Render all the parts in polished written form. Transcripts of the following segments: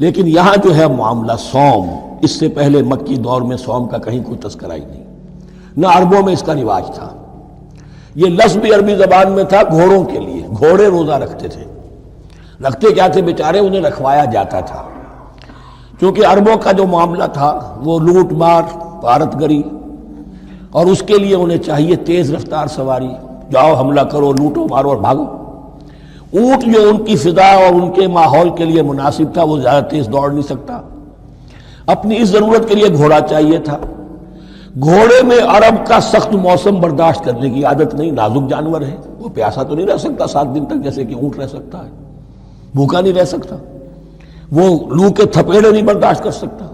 لیکن یہاں جو ہے معاملہ صوم، اس سے پہلے مکی دور میں صوم کا کہیں کوئی تذکرہ ہی نہیں، نہ عربوں میں اس کا رواج تھا۔ یہ لفظ بھی عربی زبان میں تھا گھوڑوں کے لیے، گھوڑے روزہ رکھتے تھے۔ رکھتے کیا تھے بیچارے؟ انہیں رکھوایا جاتا تھا، کیونکہ عربوں کا جو معاملہ تھا وہ لوٹ مار، غارت گری، اور اس کے لیے انہیں چاہیے تیز رفتار سواری، جاؤ حملہ کرو، لوٹو مارو اور بھاگو۔ اونٹ جو ان کی فضا اور ان کے ماحول کے لیے مناسب تھا وہ زیادہ تیز دوڑ نہیں سکتا، اپنی اس ضرورت کے لیے گھوڑا چاہیے تھا۔ گھوڑے میں عرب کا سخت موسم برداشت کرنے کی عادت نہیں، نازک جانور ہے، وہ پیاسا تو نہیں رہ سکتا 7 دن تک جیسے کہ اونٹ رہ سکتا ہے، بھوکا نہیں رہ سکتا، وہ لو کے تھپیڑے نہیں برداشت کر سکتا،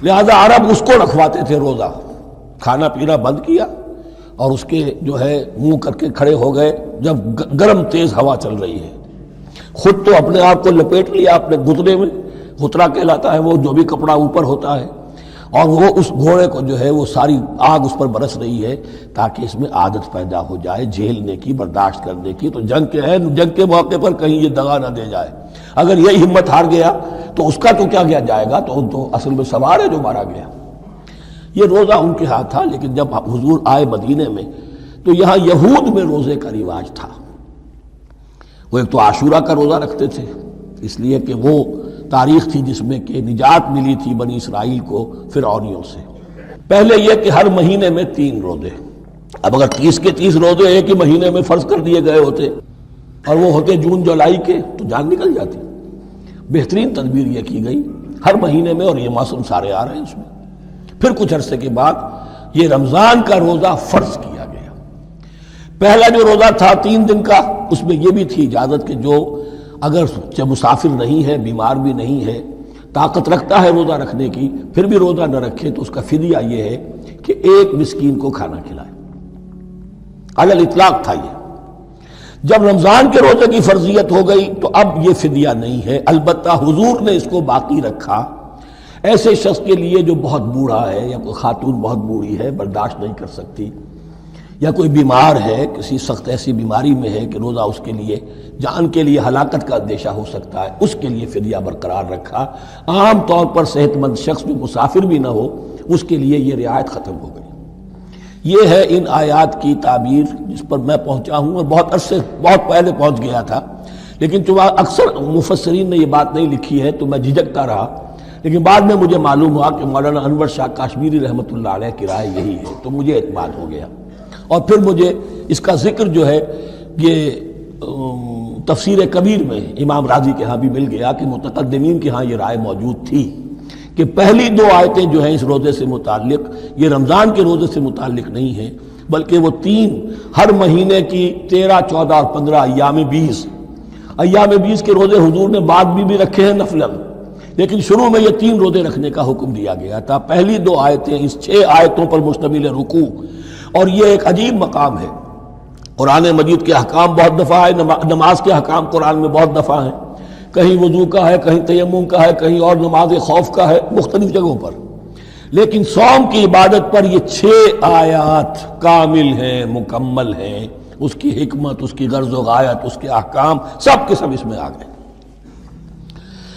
لہذا عرب اس کو رکھواتے تھے روزہ۔ کھانا پینا بند کیا اور اس کے جو ہے منہ کر کے کھڑے ہو گئے جب گرم تیز ہوا چل رہی ہے، خود تو اپنے آپ کو لپیٹ لیا اپنے گھتنے میں، غترہ کہلاتا ہے وہ جو بھی کپڑا اوپر ہوتا ہے، اور وہ اس گھوڑے کو جو ہے وہ ساری آگ اس پر برس رہی ہے تاکہ اس میں عادت پیدا ہو جائے جھیلنے کی، برداشت کرنے کی۔ تو جنگ کے موقع پر کہیں یہ دغا نہ دے جائے، اگر یہی ہمت ہار گیا تو اس کا تو کیا کیا جائے گا، تو اصل میں سوار ہے جو مارا گیا۔ یہ روزہ ان کے ہاتھ تھا، لیکن جب حضور آئے مدینے میں تو یہاں یہود میں روزے کا رواج تھا۔ وہ ایک تو عاشورہ کا روزہ رکھتے تھے، اس لیے کہ وہ تاریخ تھی جس میں کہ نجات ملی تھی بنی اسرائیل کو فرعونیوں سے۔ پہلے یہ کہ ہر مہینے میں 3 روزے، اب اگر 30 کے 30 روزے ایک ہی مہینے میں فرض کر دیے گئے ہوتے اور وہ ہوتے جون جولائی کے تو جان نکل جاتی۔ بہترین تدبیر یہ کی گئی ہر مہینے میں، اور یہ موسم سارے آ رہے ہیں اس میں۔ پھر کچھ عرصے کے بعد یہ رمضان کا روزہ فرض کیا گیا۔ پہلا جو روزہ تھا 3 دن کا، اس میں یہ بھی تھی اجازت کہ جو اگر مسافر نہیں ہے، بیمار بھی نہیں ہے، طاقت رکھتا ہے روزہ رکھنے کی، پھر بھی روزہ نہ رکھے تو اس کا فدیہ یہ ہے کہ 1 مسکین کو کھانا کھلائے۔ علی الاطلاق تھا یہ۔ جب رمضان کے روزے کی فرضیت ہو گئی تو اب یہ فدیہ نہیں ہے، البتہ حضور نے اس کو باقی رکھا ایسے شخص کے لیے جو بہت بوڑھا ہے، یا کوئی خاتون بہت بوڑھی ہے برداشت نہیں کر سکتی، یا کوئی بیمار ہے، کسی سخت ایسی بیماری میں ہے کہ روزہ اس کے لیے جان کے لیے ہلاکت کا اندیشہ ہو سکتا ہے، اس کے لیے فدیہ برقرار رکھا۔ عام طور پر صحت مند شخص جو مسافر بھی نہ ہو اس کے لیے یہ رعایت ختم ہو گئی۔ یہ ہے ان آیات کی تعبیر جس پر میں پہنچا ہوں، اور بہت عرصے بہت پہلے پہنچ گیا تھا، لیکن چونکہ اکثر مفسرین نے یہ بات نہیں لکھی ہے تو میں جھجکتا رہا، لیکن بعد میں مجھے معلوم ہوا کہ مولانا انور شاہ کاشمیری رحمۃ اللہ علیہ کی رائے یہی ہے، تو مجھے اعتماد ہو گیا، اور پھر مجھے اس کا ذکر جو ہے یہ تفسیر کبیر میں امام راضی کے ہاں بھی مل گیا کہ متقدمین کے ہاں یہ رائے موجود تھی کہ پہلی 2 آیتیں جو ہیں اس روزے سے متعلق یہ رمضان کے روزے سے متعلق نہیں ہیں، بلکہ وہ 3 ہر مہینے کی 13، 14 اور 15 ایام 20 کے روزے حضور نے بعد بھی رکھے ہیں نفلاً، لیکن شروع میں یہ 3 روزے رکھنے کا حکم دیا گیا تھا۔ پہلی 2 آیتیں اس 6 آیتوں پر مشتمل رکوع، اور یہ ایک عجیب مقام ہے۔ قرآن مجید کے احکام بہت دفعہ ہے، نماز کے احکام قرآن میں بہت دفعہ ہیں، کہیں وضو کا ہے، کہیں تیمم کا ہے، کہیں اور نماز خوف کا ہے، مختلف جگہوں پر، لیکن صوم کی عبادت پر یہ 6 آیات کامل ہیں، مکمل ہیں، اس کی حکمت، اس کی غرض و غایت، اس کے احکام سب کے سب اس میں آ گئے۔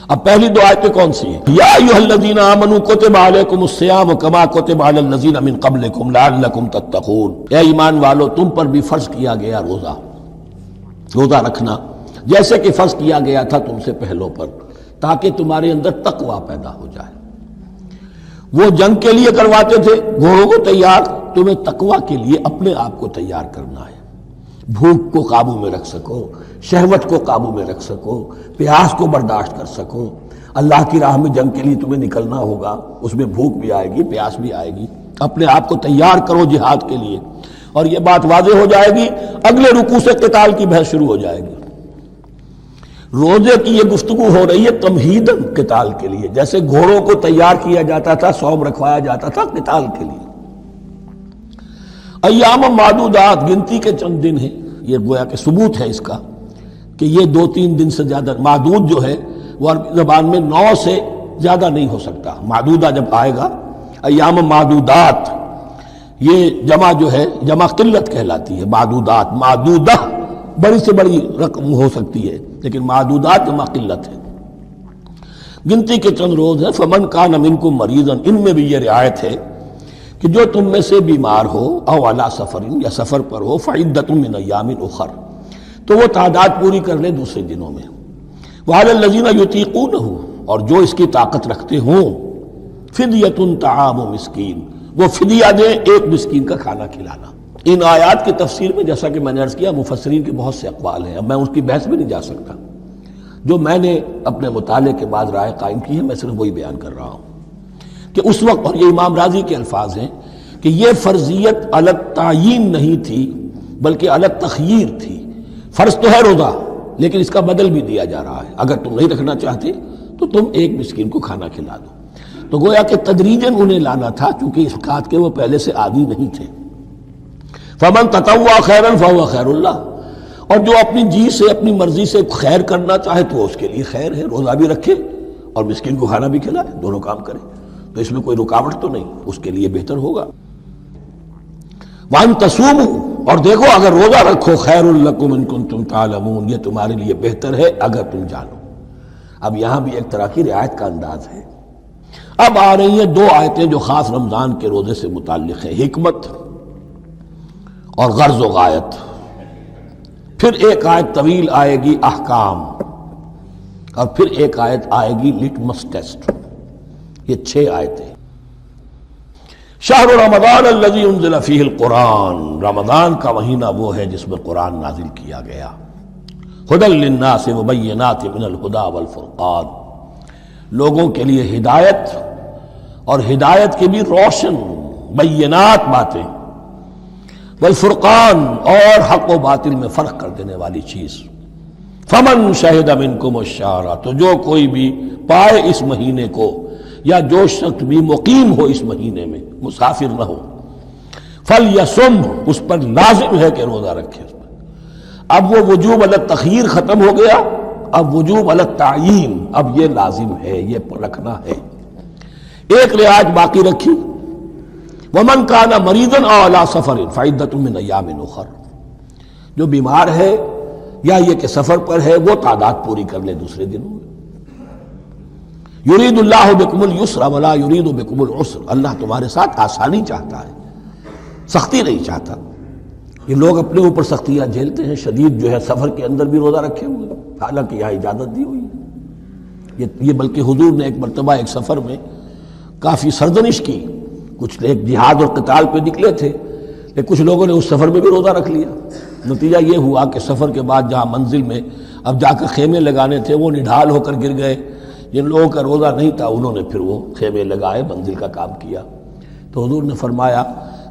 اب پہلی 2 آیتیں کون سی ہیں؟ یا ایھا الذین آمنوا کتب علیکم الصیام کما کتب علی الذین من قبلکم لعلکم تتقون، اے ایمان والو تم پر بھی فرض کیا گیا روزہ رکھنا جیسے کہ فرض کیا گیا تھا تم سے پہلوں پر، تاکہ تمہارے اندر تقوی پیدا ہو جائے۔ وہ جنگ کے لیے کرواتے تھے گھوڑوں کو تیار، تمہیں تقوی کے لیے اپنے آپ کو تیار کرنا ہے، بھوک کو قابو میں رکھ سکو، شہوت کو قابو میں رکھ سکو، پیاس کو برداشت کر سکو۔ اللہ کی راہ میں جنگ کے لیے تمہیں نکلنا ہوگا، اس میں بھوک بھی آئے گی، پیاس بھی آئے گی، اپنے آپ کو تیار کرو جہاد کے لیے۔ اور یہ بات واضح ہو جائے گی، اگلے رکوع سے قتال کی بحث شروع ہو جائے گی۔ روزے کی یہ گفتگو ہو رہی ہے تمہیداً قتال کے لیے، جیسے گھوڑوں کو تیار کیا جاتا تھا، صوم رکھوایا جاتا تھا قتال کے لیے۔ ایام معدودات، گنتی کے چند دن ہیں، یہ گویا کہ ثبوت ہے اس کا کہ یہ 2-3 دن سے زیادہ، معدود جو ہے وہ عربی زبان میں 9 سے زیادہ نہیں ہو سکتا۔ معدودہ جب آئے گا، ایام معدودات، یہ جمع جو ہے جمع قلت کہلاتی ہے۔ معدودات، معدودہ بڑی سے بڑی رقم ہو سکتی ہے، لیکن معدودات جمع قلت ہے۔ گنتی کے چند روز ہیں. فمن کان منکم مریضا، ان میں بھی یہ رعایت ہے کہ جو تم میں سے بیمار ہو او علی سفر، یا سفر پر ہو، فعدۃ من ایام اخر، تو وہ تعداد پوری کر لے دوسرے دنوں میں. وعلی الذین یطیقونہ، اور جو اس کی طاقت رکھتے ہوں، فدیۃ طعام مسکین، وہ فدیہ دیں ایک مسکین کا کھانا کھلانا. ان آیات کی تفسیر میں جیسا کہ میں نے عرض کیا مفسرین کے بہت سے اقوال ہیں، اب میں اس کی بحث میں نہیں جا سکتا. جو میں نے اپنے مطالعے کے بعد رائے قائم کی ہے میں صرف وہی بیان کر رہا ہوں کہ اس وقت، اور یہ امام راضی کے الفاظ ہیں، کہ یہ فرضیت الگ تعیین نہیں تھی بلکہ الگ تخییر تھی. فرض تو ہے روزہ، لیکن اس کا بدل بھی دیا جا رہا ہے. اگر تم نہیں رکھنا چاہتے تو تم ایک مسکین کو کھانا کھلا دو. تو گویا کہ تدریجاً انہیں لانا تھا، چونکہ اس بات کے وہ پہلے سے عادی نہیں تھے. فمن تطوع خیرا فهو خیر اللہ، اور جو اپنی جی سے اپنی مرضی سے خیر کرنا چاہے تو اس کے لیے خیر ہے. روزہ بھی رکھے اور مسکین کو کھانا بھی کھلائے، دونوں کام کرے، تو اس میں کوئی رکاوٹ تو نہیں، اس کے لیے بہتر ہوگا. وَأَن تَصُومُوا، اور دیکھو اگر روزہ رکھو، خیر لکم ان کنتم تعلمون، یہ تمہارے لیے بہتر ہے اگر تم جانو. اب یہاں بھی ایک طرح کی رعایت کا انداز ہے. اب آ رہی ہیں دو آیتیں جو خاص رمضان کے روزے سے متعلق ہیں، حکمت اور غرض و غایت. پھر ایک آیت طویل آئے گی احکام، اور پھر ایک آیت آئے گی لٹمس ٹیسٹ. یہ 6 آیتیں. شہر رمضان الذی انزل فیہ القرآن، رمضان کا مہینہ وہ ہے جس میں قرآن نازل کیا گیا. ھدی للناس وبینات من الھدی والفرقان، لوگوں کے لیے ہدایت، اور ہدایت کی بھی روشن بینات باتیں، والفرقان، اور حق و باطل میں فرق کر دینے والی چیز. فمن شہد منکم الشہر، تو جو کوئی بھی پائے اس مہینے کو، یا جو شخص بھی مقیم ہو اس مہینے میں، مسافر نہ ہو، فلیصم، اس پر لازم ہے کہ روزہ رکھے. اب وہ وجوب علی التخییر ختم ہو گیا، اب وجوب علی التعیین، اب یہ لازم ہے، یہ رکھنا ہے. ایک رعایت باقی رکھی، ومن کان مریضا او علی سفر فعدۃ من ایام اخر، جو بیمار ہے یا یہ کہ سفر پر ہے وہ تعداد پوری کر لے دوسرے دنوں میں. یرید اللہ بکم الیسر ولا یرید بکم العسر، اللہ تمہارے ساتھ آسانی چاہتا ہے، سختی نہیں چاہتا. یہ لوگ اپنے اوپر سختیاں جھیلتے ہیں، شدید جو ہے سفر کے اندر بھی روزہ رکھے ہوئے، حالانکہ یہاں اجازت دی ہوئی ہے. یہ بلکہ حضور نے ایک مرتبہ ایک سفر میں کافی سرزنش کی. کچھ ایک جہاد اور قتال پہ نکلے تھے، لیکن کچھ لوگوں نے اس سفر میں بھی روزہ رکھ لیا. نتیجہ یہ ہوا کہ سفر کے بعد جہاں منزل میں اب جا کر خیمے لگانے تھے وہ نڈھال ہو کر گر گئے. جن لوگوں کا روزہ نہیں تھا انہوں نے پھر وہ خیمے لگائے، منزل کا کام کیا. تو حضور نے فرمایا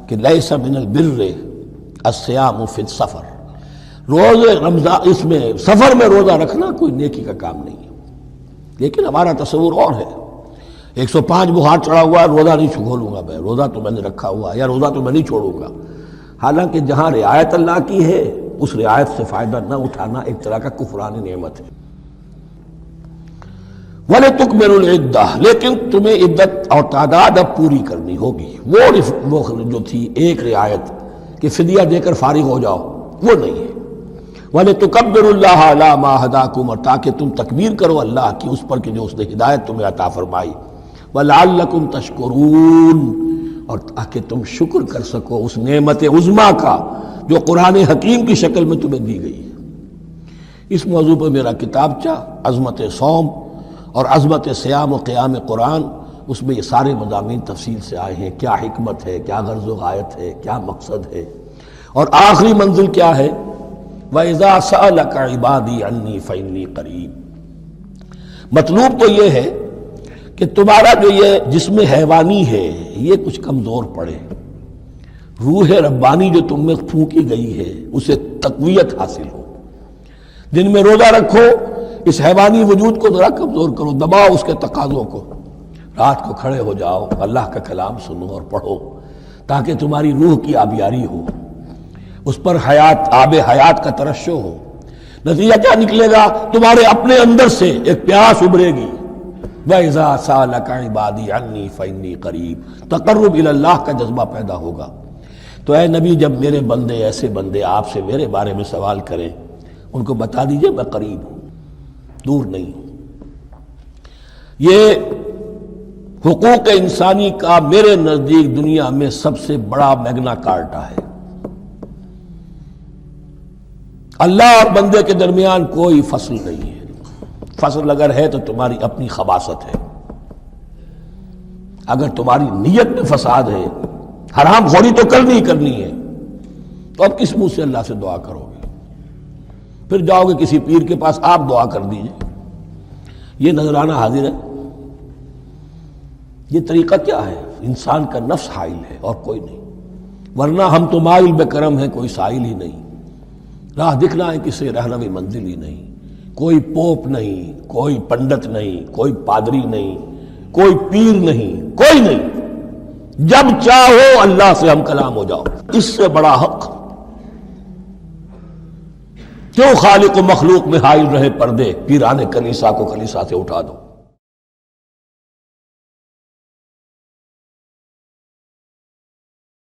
کہ لیس من البر الصیام فی السفر، روزے رمضان اس میں سفر میں روزہ رکھنا کوئی نیکی کا کام نہیں ہے. لیکن ہمارا تصور اور ہے، 105 بخار چڑھا ہوا ہے، روزہ نہیں کھولوں گا میں، روزہ تو میں نے رکھا ہوا ہے، یا روزہ تو میں نہیں چھوڑوں گا. حالانکہ جہاں رعایت اللہ کی ہے اس رعایت سے فائدہ نہ اٹھانا ایک طرح کا کفران نعمت ہے. وَلِتُكْمِلُوا الْعِدَّةَ، لیکن تمہیں عدت اور تعداد اب پوری کرنی ہوگی. وہ جو تھی ایک رعایت کہ فدیہ دے کر فارغ ہو جاؤ، وہ نہیں ہے. وَلِتُكَبِّرُوا اللَّهَ عَلَىٰ مَا هَدَاكُمْ، اور تاکہ تم تکبیر کرو اللہ کی اس پر کہ جو اس نے ہدایت تمہیں عطا فرمائی. وَلَعَلَّكُمْ تَشْكُرُونَ، اور تاکہ تم شکر کر سکو اس نعمت عظمیٰ کا جو قرآن حکیم کی شکل میں تمہیں دی گئی ہے. اس موضوع پر میرا کتابچہ عظمت صوم اور عظمت صیام و قیام قرآن، اس میں یہ سارے مضامین تفصیل سے آئے ہیں. کیا حکمت ہے، کیا غرض و غایت ہے، کیا مقصد ہے، اور آخری منزل کیا ہے. وَإِذَا سَأَلَكَ عِبَادِي عَنِّي فَإِنِّي قَرِيبٌ. مطلوب تو یہ ہے کہ تمہارا جو یہ جسم حیوانی ہے یہ کچھ کمزور پڑے، روح ربانی جو تم میں پھونکی گئی ہے اسے تقویت حاصل ہو. دن میں روزہ رکھو، اس حیوانی وجود کو ذرا کمزور کرو، دباؤ اس کے تقاضوں کو. رات کو کھڑے ہو جاؤ، اللہ کا کلام سنو اور پڑھو تاکہ تمہاری روح کی آبیاری ہو، اس پر حیات، آب حیات کا ترشح ہو. نتیجہ کیا نکلے گا؟ تمہارے اپنے اندر سے ایک پیاس ابھرے گی. وَإِذَا سَأَلَكَ عِبَادِي عَنِّي فَإِنِّي قَرِيبٌ، تقرب الی اللہ کا جذبہ پیدا ہوگا. تو اے نبی، جب میرے بندے، ایسے بندے آپ سے میرے بارے میں سوال کریں، ان کو بتا دیجئے میں قریب ہوں، دور نہیں ہوں. یہ حقوق انسانی کا میرے نزدیک دنیا میں سب سے بڑا میگنا کارٹا ہے۔ اللہ اور بندے کے درمیان کوئی فصل نہیں ہے، فصل اگر ہے تو تمہاری اپنی خباثت ہے۔ اگر تمہاری نیت میں فساد ہے، حرام خوری تو کرنی ہی کرنی ہے، تو اب کس منہ سے اللہ سے دعا کرو گے؟ پھر جاؤ گے کسی پیر کے پاس، آپ دعا کر دیجئے۔ یہ نذرانہ حاضر ہے؟ یہ طریقہ کیا ہے؟ انسان کا نفس حائل ہے اور کوئی نہیں، ورنہ ہم تو مائل بے کرم ہیں، کوئی سائل ہی نہیں، راہ دکھنا ہے کسی رہنوی منزل ہی نہیں، کوئی پوپ نہیں، کوئی پنڈت نہیں، کوئی پادری نہیں، کوئی پیر نہیں، کوئی نہیں۔ جب چاہو اللہ سے ہم کلام ہو جاؤ، اس سے بڑا حق کیوں خالق و مخلوق میں حائل رہے پردے؟ پیران کلیسا کو کلیسا سے اٹھا دو۔